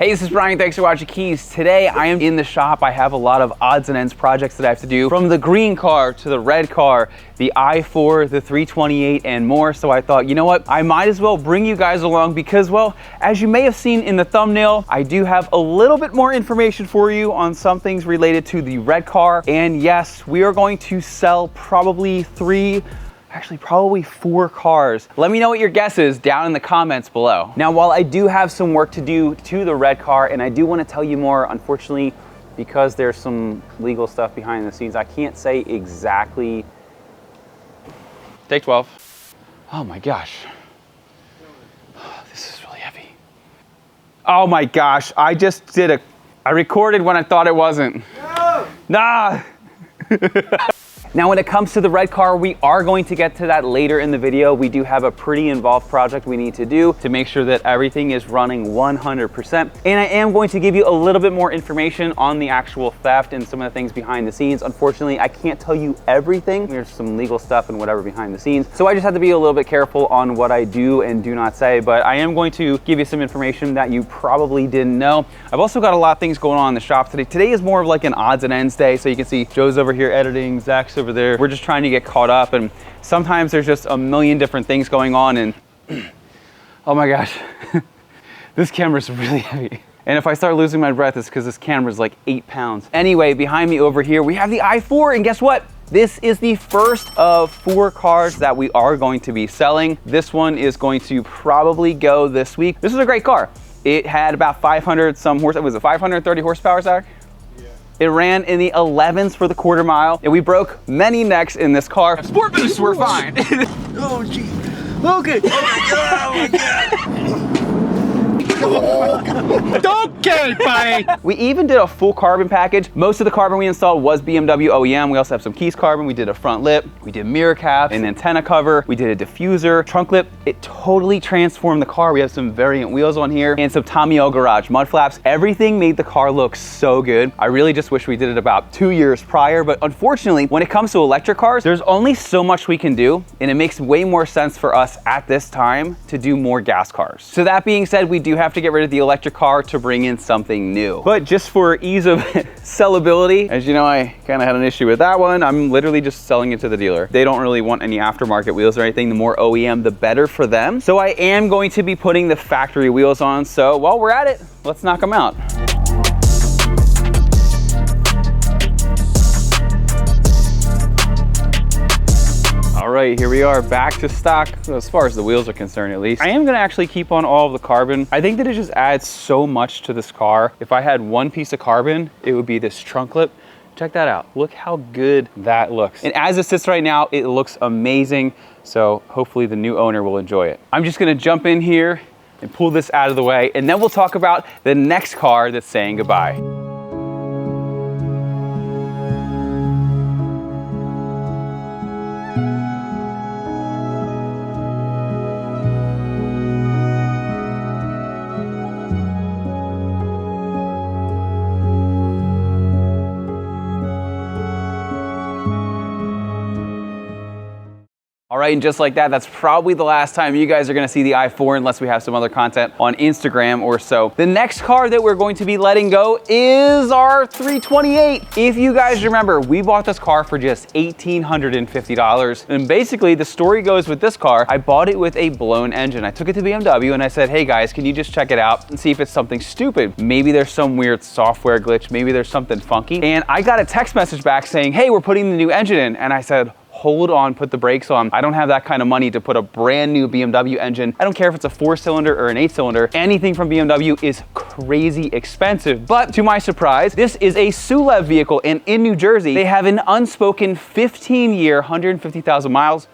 Hey, this is Brian. Thanks for watching Keys. Today, I am in the shop. I have a lot of odds and ends projects that I have to do, from the green car to the red car, the i4, the 328, and more. So I thought, you know what? I might as well bring you guys along because, well, as you may have seen in the thumbnail, I do have a little bit more information for you on some things related to the red car. And yes, we are going to sell probably probably four cars. Let me know what your guess is down in the comments below. Now, while I do have some work to do to the red car, and I do want to tell you more, unfortunately, because there's some legal stuff behind the scenes, I can't say exactly. Take 12. Oh my gosh. This is really heavy. Oh my gosh, I recorded when I thought it wasn't. No! Nah! Now, when it comes to the red car, we are going to get to that later in the video. We do have a pretty involved project we need to do to make sure that everything is running 100%. And I am going to give you a little bit more information on the actual theft and some of the things behind the scenes. Unfortunately, I can't tell you everything. There's some legal stuff and whatever behind the scenes. So I just have to be a little bit careful on what I do and do not say, but I am going to give you some information that you probably didn't know. I've also got a lot of things going on in the shop today. Today is more of like an odds and ends day. So you can see Joe's over here editing, Zach's over there. We're just trying to get caught up, and sometimes there's just a million different things going on, and oh my gosh, this camera's really heavy. And if I start losing my breath, it's because this camera's like 8 pounds. Anyway, behind me over here, we have the i4, and guess what? This is the first of 4 cars that we are going to be selling. This one is going to probably go this week. This is a great car. It had about 500 some horsepower. Was it 530 horsepower, Zach? It ran in the 11s for the quarter mile, and we broke many necks in this car. Sport boosts were fine. Oh, geez. Okay. Oh, my God. Okay, buddy. We even did a full carbon package. Most of the carbon we installed was BMW OEM. We also have some KIES carbon. We did a front lip. We did mirror caps, an antenna cover. We did a diffuser, trunk lip. It totally transformed the car. We have some variant wheels on here and some Tommy L Garage mud flaps. Everything made the car look so good. I really just wish we did it about 2 years prior, but unfortunately, when it comes to electric cars, there's only so much we can do, and it makes way more sense for us at this time to do more gas cars. So that being said, we do have to get rid of the electric car to bring in something new. But just for ease of sellability, as you know, I kind of had an issue with that one. I'm literally just selling it to the dealer. They don't really want any aftermarket wheels or anything. The more OEM, the better for them. So I am going to be putting the factory wheels on. So while we're at it, let's knock them out. All right, here we are back to stock, as far as the wheels are concerned at least. I am gonna actually keep on all of the carbon. I think that it just adds so much to this car. If I had one piece of carbon, it would be this trunk lip. Check that out. Look how good that looks. And as it sits right now, it looks amazing. So hopefully the new owner will enjoy it. I'm just gonna jump in here and pull this out of the way, and then we'll talk about the next car that's saying goodbye. All right, and just like that, that's probably the last time you guys are gonna see the i4 unless we have some other content on Instagram or so. The next car that we're going to be letting go is our 328. If you guys remember, we bought this car for just $1,850. And basically the story goes with this car, I bought it with a blown engine. I took it to BMW and I said, hey guys, can you just check it out and see if it's something stupid? Maybe there's some weird software glitch, maybe there's something funky. And I got a text message back saying, hey, we're putting the new engine in. And I said, hold on, put the brakes on. I don't have that kind of money to put a brand new BMW engine. I don't care if it's a 4-cylinder or an 8-cylinder. Anything from BMW is crazy expensive. But to my surprise, this is a SULEV vehicle, and in New Jersey, they have an unspoken 15-year, 150,000 miles.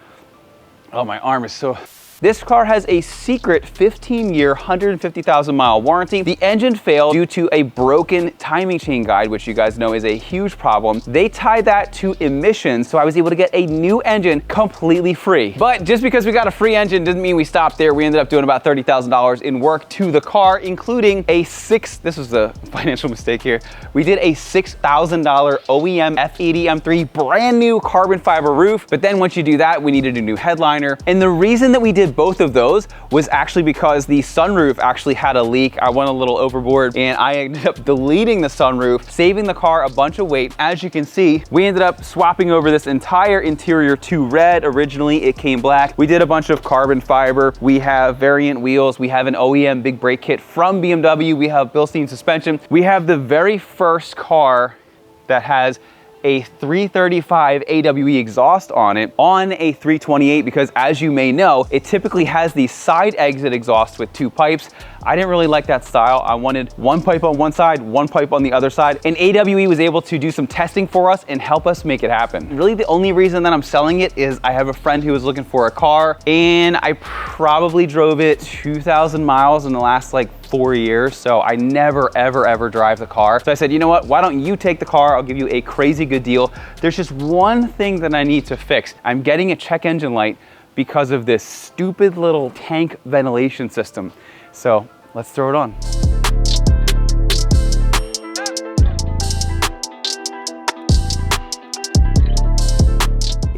Oh, my arm is so... This car has a secret 15-year, 150,000 mile warranty. The engine failed due to a broken timing chain guide, which you guys know is a huge problem. They tied that to emissions, so I was able to get a new engine completely free. But just because we got a free engine doesn't mean we stopped there. We ended up doing about $30,000 in work to the car, including this was a financial mistake here. We did a $6,000 OEM F80 M3 brand new carbon fiber roof. But then once you do that, we needed a new headliner. And the reason that we did did both of those was actually because the sunroof actually had a leak. I went a little overboard and I ended up deleting the sunroof, saving the car a bunch of weight. As you can see, we ended up swapping over this entire interior to red. Originally, it came black. We did a bunch of carbon fiber. We have variant wheels. We have an OEM big brake kit from BMW. We have Bilstein suspension. We have the very first car that has a 335 AWE exhaust on it on a 328, because as you may know, it typically has the side exit exhaust with 2 pipes. I didn't really like that style. I wanted 1 pipe on one side, 1 pipe on the other side. And AWE was able to do some testing for us and help us make it happen. Really, the only reason that I'm selling it is I have a friend who was looking for a car, and I probably drove it 2,000 miles in the last like 4 years. So I never, ever drive the car. So I said, you know what? Why don't you take the car? I'll give you a crazy good deal. There's just one thing that I need to fix. I'm getting a check engine light because of this stupid little tank ventilation system. So let's throw it on.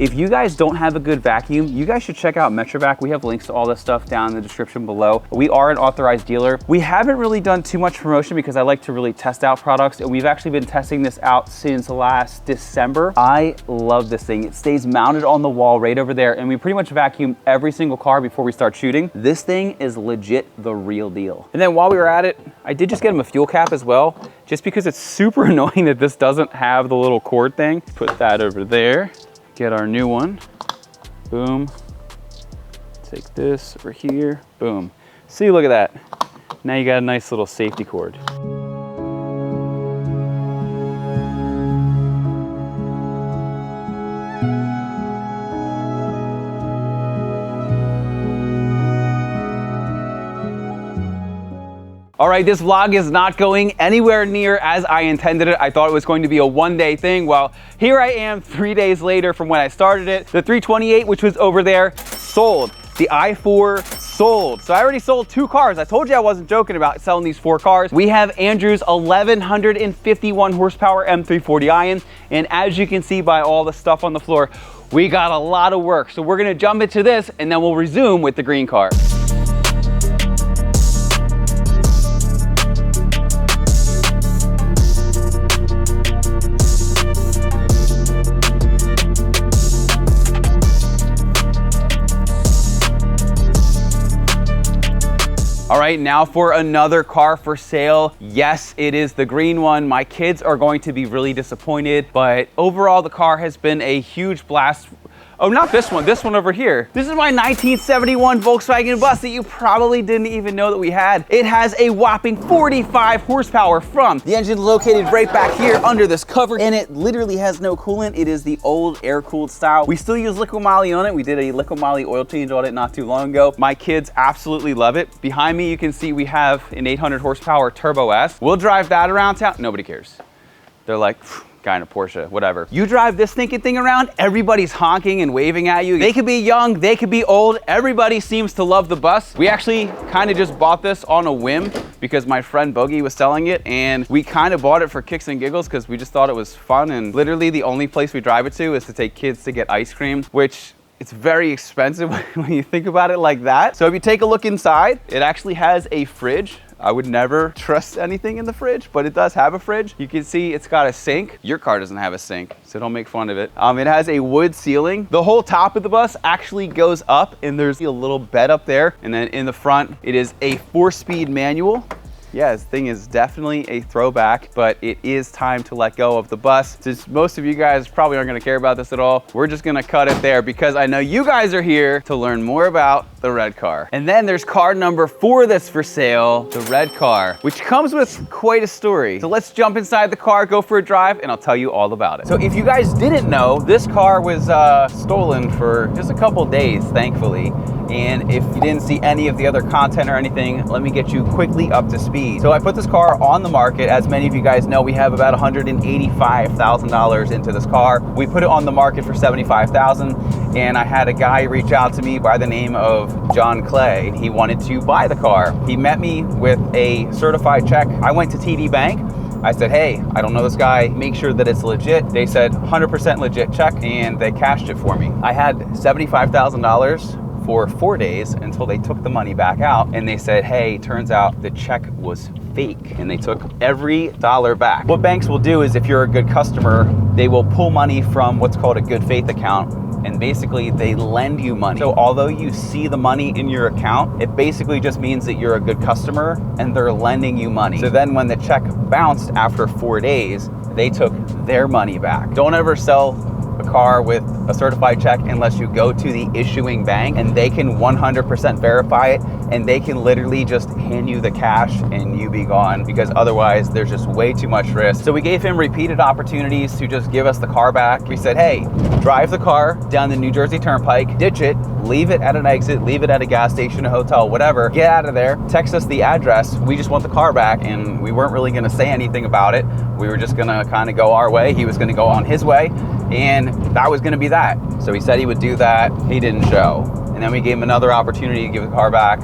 If you guys don't have a good vacuum, you guys should check out Metrovac. We have links to all this stuff down in the description below. We are an authorized dealer. We haven't really done too much promotion because I like to really test out products, and we've actually been testing this out since last December. I love this thing. It stays mounted on the wall right over there, and we pretty much vacuum every single car before we start shooting. This thing is legit the real deal. And then while we were at it, I did just get him a fuel cap as well, just because it's super annoying that this doesn't have the little cord thing. Put that over there. Get our new one, boom. Take this over here, boom. See, look at that. Now you got a nice little safety cord. All right, this vlog is not going anywhere near as I intended it. I thought it was going to be a one-day thing. Well, here I am 3 days later from when I started it. The 328, which was over there, sold. The i4 sold. So I already sold 2 cars. I told you I wasn't joking about selling these 4 cars. We have Andrew's 1151 horsepower M340 iron. And as you can see by all the stuff on the floor, we got a lot of work. So we're gonna jump into this and then we'll resume with the green car. All right, now for another car for sale. Yes, it is the green one. My kids are going to be really disappointed, but overall the car has been a huge blast. Oh, not this one over here. This is my 1971 Volkswagen bus that you probably didn't even know that we had. It has a whopping 45 horsepower from the engine located right back here under this cover, and it literally has no coolant. It is the old air-cooled style. We still use liquid moly on it. We did a liquid moly oil change on it not too long ago. My kids absolutely love it. Behind me, you can see we have an 800 horsepower Turbo S. We'll drive that around town. Nobody cares. They're like, guy in a Porsche, whatever. You drive this stinking thing around, everybody's honking and waving at you. They could be young, they could be old. Everybody seems to love the bus. We actually kind of just bought this on a whim because my friend Bogey was selling it, and we kind of bought it for kicks and giggles because we just thought it was fun. And literally the only place we drive it to is to take kids to get ice cream, which it's very expensive when you think about it like that. So if you take a look inside, it actually has a fridge. I would never trust anything in the fridge, but it does have a fridge. You can see it's got a sink. Your car doesn't have a sink, so don't make fun of it. It has a wood ceiling. The whole top of the bus actually goes up, and there's a little bed up there. And then in the front, it is a 4-speed manual. Yeah, this thing is definitely a throwback, but it is time to let go of the bus. Since most of you guys probably aren't gonna care about this at all, we're just gonna cut it there because I know you guys are here to learn more about the red car. And then there's car number 4 that's for sale, the red car, which comes with quite a story. So let's jump inside the car, go for a drive, and I'll tell you all about it. So if you guys didn't know, this car was stolen for just a couple days, thankfully. And if you didn't see any of the other content or anything, let me get you quickly up to speed. So I put this car on the market. As many of you guys know, we have about $185,000 into this car. We put it on the market for $75,000, and I had a guy reach out to me by the name of John Clay. He wanted to buy the car. He met me with a certified check. I went to TD Bank. I said, hey, I don't know this guy, make sure that it's legit. They said 100% legit check, and they cashed it for me. I had $75,000 for 4 days until they took the money back out and they said, hey, turns out the check was fake, and they took every dollar back. What banks will do is, if you're a good customer, they will pull money from what's called a good faith account, and basically they lend you money. So although you see the money in your account, it basically just means that you're a good customer and they're lending you money. So then when the check bounced after 4 days, they took their money back. Don't ever sell a car with a certified check unless you go to the issuing bank and they can 100% verify it, and they can literally just hand you the cash and you be gone, because otherwise there's just way too much risk. So we gave him repeated opportunities to just give us the car back. We said, hey, drive the car down the New Jersey Turnpike, ditch it, leave it at an exit, leave it at a gas station, a hotel, whatever, get out of there, text us the address, we just want the car back. And we weren't really gonna say anything about it. We were just gonna kind of go our way, he was gonna go on his way, and that was gonna be that. So he said he would do that, he didn't show. And then we gave him another opportunity to give the car back,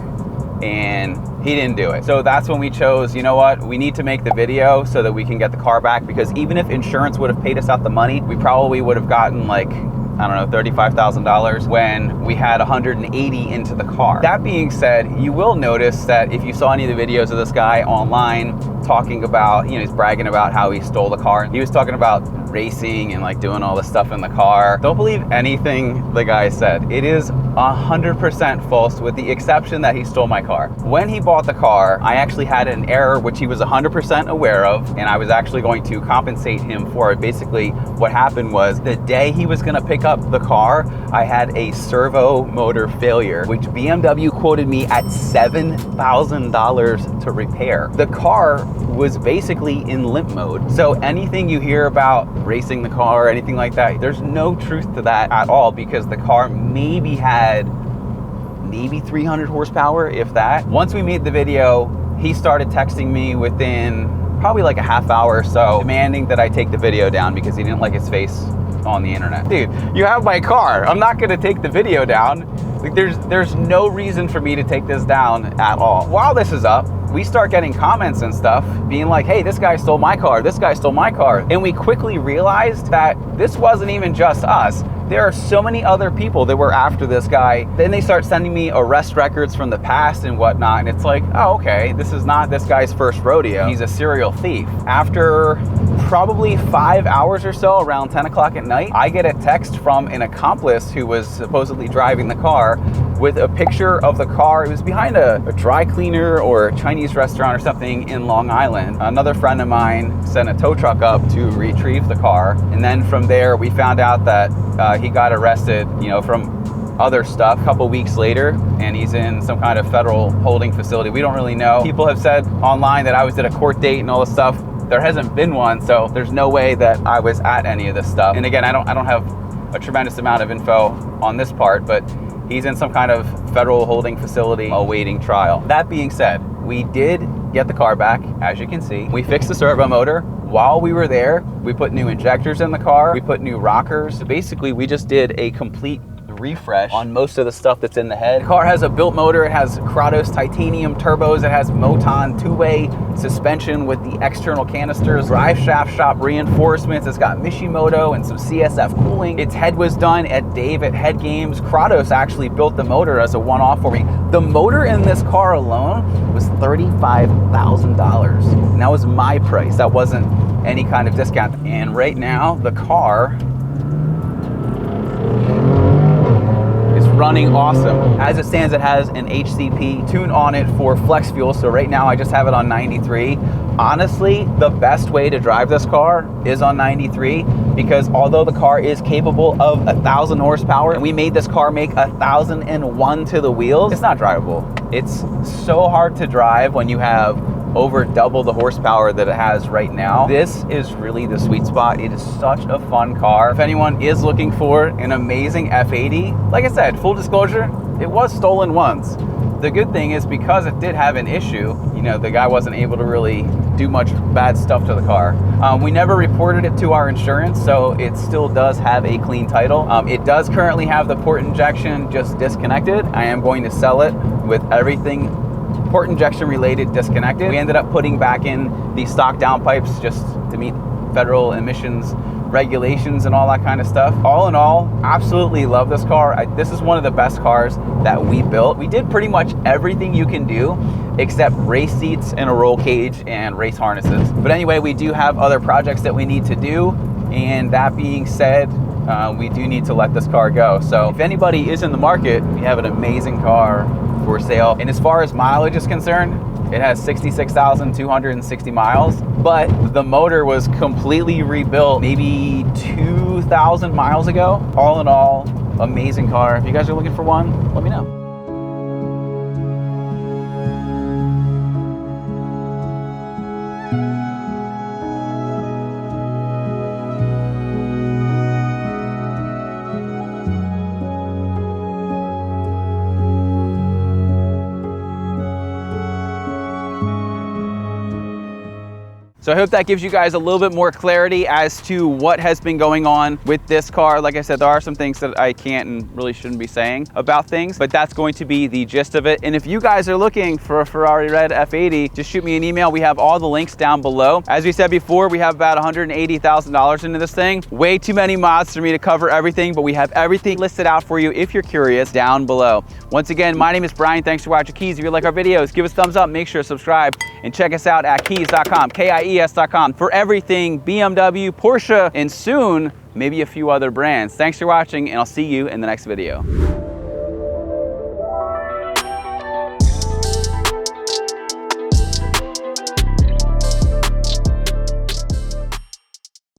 and he didn't do it. So that's when we chose, you know what, we need to make the video so that we can get the car back, because even if insurance would have paid us out the money, we probably would have gotten like, I don't know, $35,000 when we had 180 into the car. That being said, you will notice that if you saw any of the videos of this guy online talking about, you know, he's bragging about how he stole the car. He was talking about racing and like doing all this stuff in the car. Don't believe anything the guy said. It is 100% false, with the exception that he stole my car. When he bought the car, I actually had an error which he was 100% aware of, and I was actually going to compensate him for it. Basically, what happened was, the day he was gonna pick up the car, I had a servo motor failure, which BMW quoted me at $7,000 to repair. The car was basically in limp mode. So anything you hear about racing the car or anything like that, there's no truth to that at all, because the car maybe had 300 horsepower, if that. Once we made the video, he started texting me within probably like a half hour or so, demanding that I take the video down because he didn't like his face on the internet. Dude, you have my car. I'm not gonna take the video down. Like, there's no reason for me to take this down at all. While this is up, we start getting comments and stuff being like, hey, this guy stole my car, this guy stole my car. And we quickly realized that this wasn't even just us. There are so many other people that were after this guy. Then they start sending me arrest records from the past and whatnot. And it's like, oh, okay, this is not this guy's first rodeo. He's a serial thief. After probably 5 hours or so, around 10 o'clock at night, I get a text from an accomplice who was supposedly driving the car with a picture of the car. It was behind a dry cleaner or a Chinese restaurant or something in Long Island. Another friend of mine sent a tow truck up to retrieve the car. And then from there, we found out that he got arrested, you know, from other stuff a couple weeks later, and he's in some kind of federal holding facility. We don't really know. People have said online that I was at a court date and all this stuff. There hasn't been one, so there's no way that I was at any of this stuff. And again, I don't have a tremendous amount of info on this part, but he's in some kind of federal holding facility awaiting trial. That being said, we did get the car back, as you can see. We fixed the servo motor. While we were there, we put new injectors in the car, we put new rockers. So basically, we just did a complete refresh on most of the stuff that's in the head. The car has a built motor, it has Kratos titanium turbos, it has Moton two-way suspension with the external canisters, drive shaft shop reinforcements, it's got Mishimoto and some CSF cooling. Its head was done at Dave at Head Games. Kratos actually built the motor as a one-off for me. The motor in this car alone was $35,000. And that was my price. That wasn't any kind of discount. And right now, the car running awesome. As it stands, it has an HCP tune on it for flex fuel. So right now I just have it on 93. Honestly, the best way to drive this car is on 93, because although the car is capable of 1,000 horsepower, and we made this car make 1,001 to the wheels, it's not drivable. It's so hard to drive when you have over double the horsepower that it has right now. This is really the sweet spot. It is such a fun car. If anyone is looking for an amazing F80, like I said, full disclosure, it was stolen once. The good thing is, because it did have an issue, you know, the guy wasn't able to really do much bad stuff to the car. We never reported it to our insurance, so it still does have a clean title. It does currently have the port injection just disconnected. I am going to sell it with everything port injection related disconnected. We ended up putting back in the stock downpipes just to meet federal emissions regulations and all that kind of stuff. All in all, absolutely love this car. This is one of the best cars that we built. We did pretty much everything you can do except race seats and a roll cage and race harnesses. But anyway, we do have other projects that we need to do, and that being said, we do need to let this car go. So if anybody is in the market, we have an amazing car for sale. And as far as mileage is concerned, it has 66,260 miles, but the motor was completely rebuilt maybe 2,000 miles ago. All in all, amazing car. If you guys are looking for one, let me know. So I hope that gives you guys a little bit more clarity as to what has been going on with this car. Like I said, there are some things that I can't and really shouldn't be saying about things, but that's going to be the gist of it. And if you guys are looking for a Ferrari Red F80, just shoot me an email. We have all the links down below. As we said before, we have about $180,000 into this thing. Way too many mods for me to cover everything, but we have everything listed out for you if you're curious down below. Once again, my name is Brian. Thanks for watching KIES. If you like our videos, give us a thumbs up, make sure to subscribe, and check us out at kies.com, KIES.com, for everything BMW, Porsche, and soon, maybe a few other brands. Thanks for watching, and I'll see you in the next video.